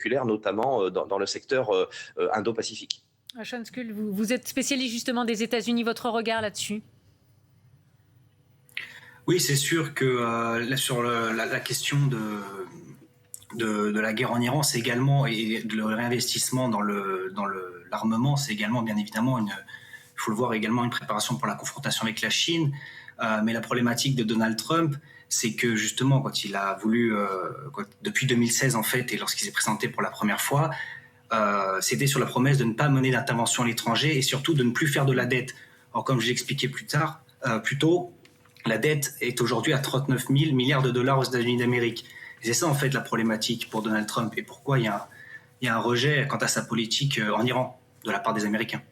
populaire, notamment dans le secteur Indo-Pacifique. Sean Skull, vous êtes spécialiste justement des États-Unis, votre regard là-dessus? Oui, c'est sûr que sur la question de la guerre en Iran, c'est également, et de le réinvestissement dans l'armement, c'est également bien évidemment il faut le voir également une préparation pour la confrontation avec la Chine. Mais la problématique de Donald Trump, c'est que justement, quand il a voulu, depuis 2016 en fait, et lorsqu'il s'est présenté pour la première fois, c'était sur la promesse de ne pas mener d'intervention à l'étranger et surtout de ne plus faire de la dette. Alors, comme je l'ai expliqué plus tôt, la dette est aujourd'hui à 39 000 milliards de dollars aux États-Unis d'Amérique. Et c'est ça en fait la problématique pour Donald Trump et pourquoi il y a un rejet quant à sa politique en Iran de la part des Américains.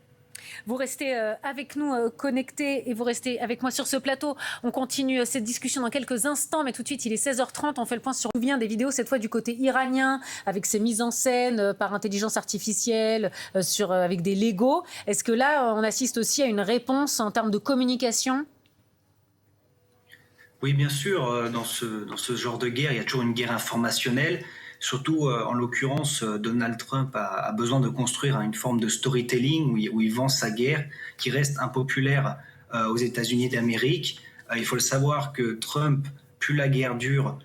Vous restez avec nous connectés et vous restez avec moi sur ce plateau. On continue cette discussion dans quelques instants, mais tout de suite, il est 16h30. On fait le point sur des vidéos, cette fois du côté iranien, avec ses mises en scène par intelligence artificielle, avec des Legos. Est-ce que là, on assiste aussi à une réponse en termes de communication ? Oui, bien sûr. Dans ce genre de guerre, il y a toujours une guerre informationnelle. Surtout, en l'occurrence, Donald Trump a besoin de construire une forme de storytelling où il vend sa guerre, qui reste impopulaire aux États-Unis d'Amérique. Il faut le savoir que Trump, plus la guerre dure,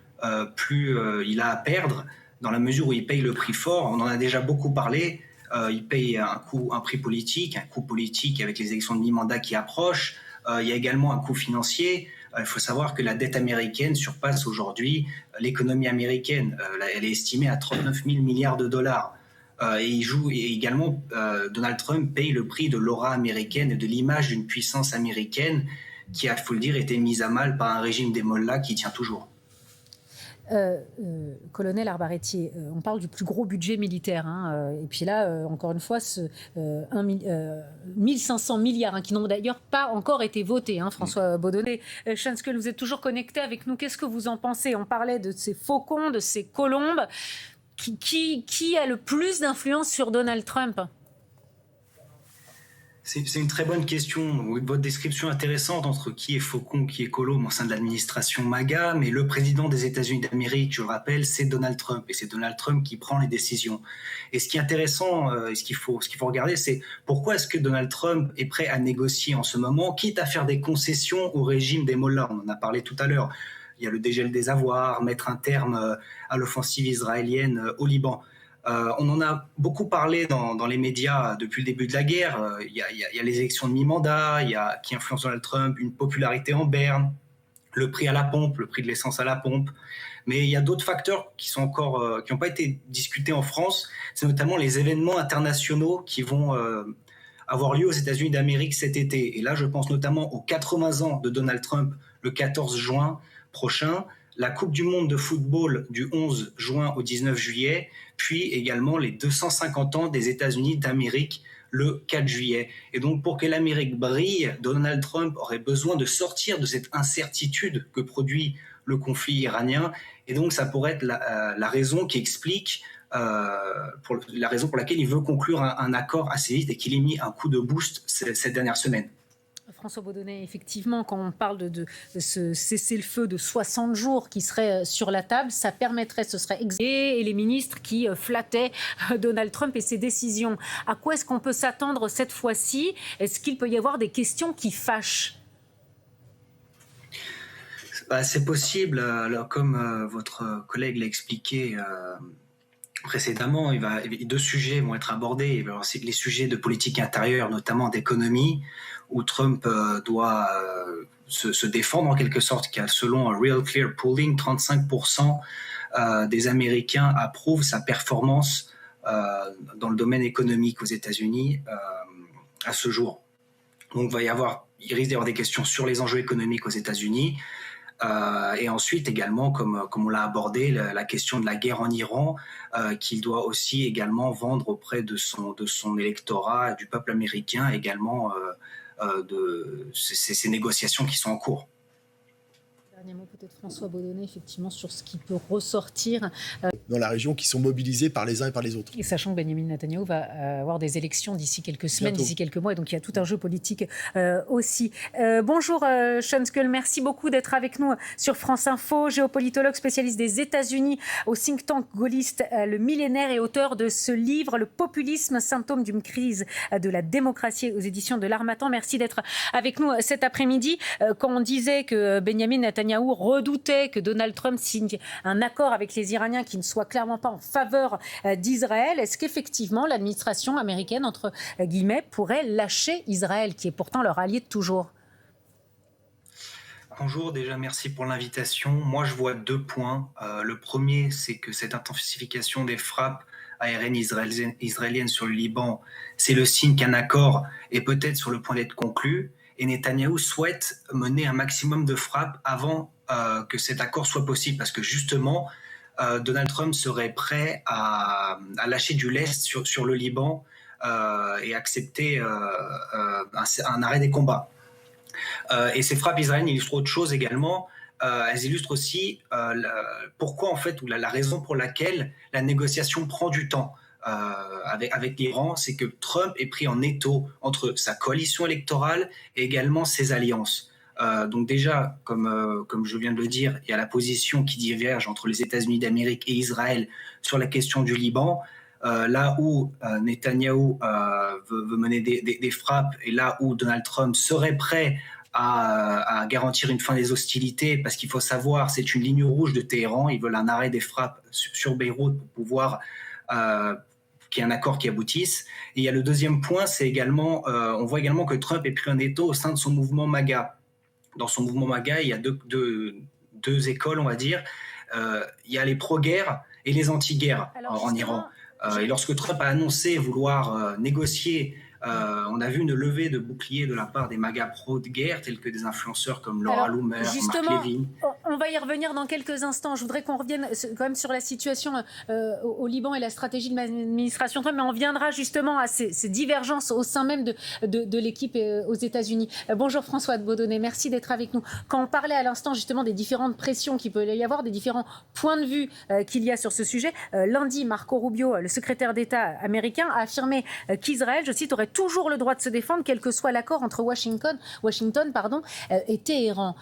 plus il a à perdre, dans la mesure où il paye le prix fort. On en a déjà beaucoup parlé. Il paye un prix politique, un coût politique avec les élections de mi-mandat qui approchent. Il y a également un coût financier. Il faut savoir que la dette américaine surpasse aujourd'hui l'économie américaine. Elle est estimée à 39 000 milliards de dollars. Et également, Donald Trump paye le prix de l'aura américaine et de l'image d'une puissance américaine qui a, il faut le dire, été mise à mal par un régime des mollahs qui tient toujours. Colonel Arbaretti, on parle du plus gros budget militaire, et puis là, encore une fois, 1500 milliards, qui n'ont d'ailleurs pas encore été votés, François Baudonnet. Sean Skull, vous êtes toujours connecté avec nous, qu'est-ce que vous en pensez? On parlait de ces faucons, de ces colombes. Qui a le plus d'influence sur Donald Trump? C'est une très bonne question. Votre description intéressante entre qui est faucon, qui est colombe au sein de l'administration MAGA, mais le président des États-Unis d'Amérique, je le rappelle, c'est Donald Trump, et c'est Donald Trump qui prend les décisions. Et ce qui est intéressant, et ce qu'il faut regarder, c'est pourquoi est-ce que Donald Trump est prêt à négocier en ce moment, quitte à faire des concessions au régime des mollahs. On en a parlé tout à l'heure. Il y a le dégel des avoirs, mettre un terme à l'offensive israélienne au Liban. On en a beaucoup parlé dans les médias depuis le début de la guerre. Il y a les élections de mi-mandat, qui influencent Donald Trump, une popularité en berne, le prix à la pompe, le prix de l'essence à la pompe. Mais il y a d'autres facteurs qui n'ont pas été discutés en France. C'est notamment les événements internationaux qui vont avoir lieu aux États-Unis d'Amérique cet été. Et là, je pense notamment aux 80 ans de Donald Trump le 14 juin prochain, la Coupe du monde de football du 11 juin au 19 juillet, puis également les 250 ans des États-Unis d'Amérique le 4 juillet. Et donc, pour que l'Amérique brille, Donald Trump aurait besoin de sortir de cette incertitude que produit le conflit iranien. Et donc, ça pourrait être la raison qui explique la raison pour laquelle il veut conclure un accord assez vite et qu'il ait mis un coup de boost cette dernière semaine. François Baudonnet, effectivement, quand on parle de ce cessez-le-feu de 60 jours qui serait sur la table, ça permettrait, ce serait exécuté, et les ministres qui flattaient Donald Trump et ses décisions. À quoi est-ce qu'on peut s'attendre cette fois-ci? Est-ce qu'il peut y avoir des questions qui fâchent? C'est possible. Alors, comme votre collègue l'a expliqué précédemment, deux sujets vont être abordés. Il va y avoir les sujets de politique intérieure, notamment d'économie, où Trump doit se défendre en quelque sorte, car selon Real Clear Polling, 35% des Américains approuvent sa performance dans le domaine économique aux États-Unis à ce jour. Donc il risque d'y avoir des questions sur les enjeux économiques aux États-Unis. Et ensuite également, comme on l'a abordé, la question de la guerre en Iran, qu'il doit aussi également vendre auprès de son électorat, du peuple américain, également de ces négociations qui sont en cours. Dernier mot peut-être François Baudonnet, effectivement, sur ce qui peut ressortir. Dans la région, qui sont mobilisés par les uns et par les autres. Et sachant que Benyamin Netanyahou va avoir des élections d'ici quelques semaines, d'ici quelques mois, et donc il y a tout un jeu politique aussi. Bonjour Sean Scull, merci beaucoup d'être avec nous sur France Info, géopolitologue spécialiste des États-Unis au think tank gaulliste Le Millénaire et auteur de ce livre, Le populisme, symptôme d'une crise de la démocratie aux éditions de l'Harmattan. Merci d'être avec nous cet après-midi. Quand on disait que Benyamin Netanyahou redoutait que Donald Trump signe un accord avec les Iraniens qui ne soit clairement pas en faveur d'Israël, est-ce qu'effectivement l'administration américaine, entre guillemets, pourrait lâcher Israël, qui est pourtant leur allié de toujours? Bonjour, déjà merci pour l'invitation. Moi je vois 2 points. Le premier, c'est que cette intensification des frappes aériennes israéliennes sur le Liban, c'est le signe qu'un accord est peut-être sur le point d'être conclu. Et Netanyahou souhaite mener un maximum de frappes avant que cet accord soit possible, parce que justement, Donald Trump serait prêt à lâcher du lest sur le Liban et accepter un arrêt des combats. Et ces frappes israéliennes illustrent autre chose également. Elles illustrent aussi pourquoi, en fait, ou la raison pour laquelle la négociation prend du temps avec l'Iran, c'est que Trump est pris en étau entre sa coalition électorale et également ses alliances. Donc déjà, comme je viens de le dire, il y a la position qui diverge entre les États-Unis d'Amérique et Israël sur la question du Liban. Là où Netanyahou veut mener des frappes, et là où Donald Trump serait prêt à garantir une fin des hostilités, parce qu'il faut savoir, c'est une ligne rouge de Téhéran. Ils veulent un arrêt des frappes sur Beyrouth pour pouvoir qu'il y ait un accord qui aboutisse. Et il y a le deuxième point, c'est également, on voit également que Trump est pris en étau au sein de son mouvement MAGA. Dans son mouvement MAGA, il y a deux écoles, on va dire. Il y a les pro-guerre et les anti-guerre en Iran. Et lorsque Trump a annoncé vouloir négocier, on a vu une levée de boucliers de la part des MAGA pro-guerre, tels que des influenceurs comme Laura Loomer, Mark Levin. On va y revenir dans quelques instants. Je voudrais qu'on revienne quand même sur la situation au Liban et la stratégie de l'administration Trump, mais on viendra justement à ces divergences au sein même de l'équipe aux États-Unis. Bonjour François Baudonnet, merci d'être avec nous. Quand on parlait à l'instant justement des différentes pressions qu'il peut y avoir, des différents points de vue qu'il y a sur ce sujet, lundi, Marco Rubio, le secrétaire d'État américain, a affirmé qu'Israël, je cite, aurait toujours le droit de se défendre, quel que soit l'accord entre Washington et Téhéran.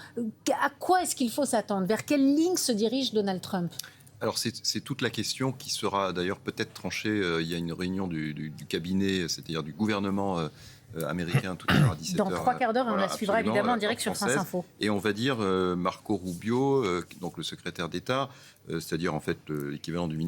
À quoi est-ce qu'il faut s'attendre? Vers quelle ligne se dirige Donald Trump? Alors c'est toute la question qui sera d'ailleurs peut-être tranchée. Il y a une réunion du cabinet, c'est-à-dire du gouvernement américain tout à l'heure à 17h. Dans 3 quarts d'heure, on la suivra évidemment en direct sur France Info. Et on va dire Marco Rubio, donc le secrétaire d'État, c'est-à-dire en fait l'équivalent du ministre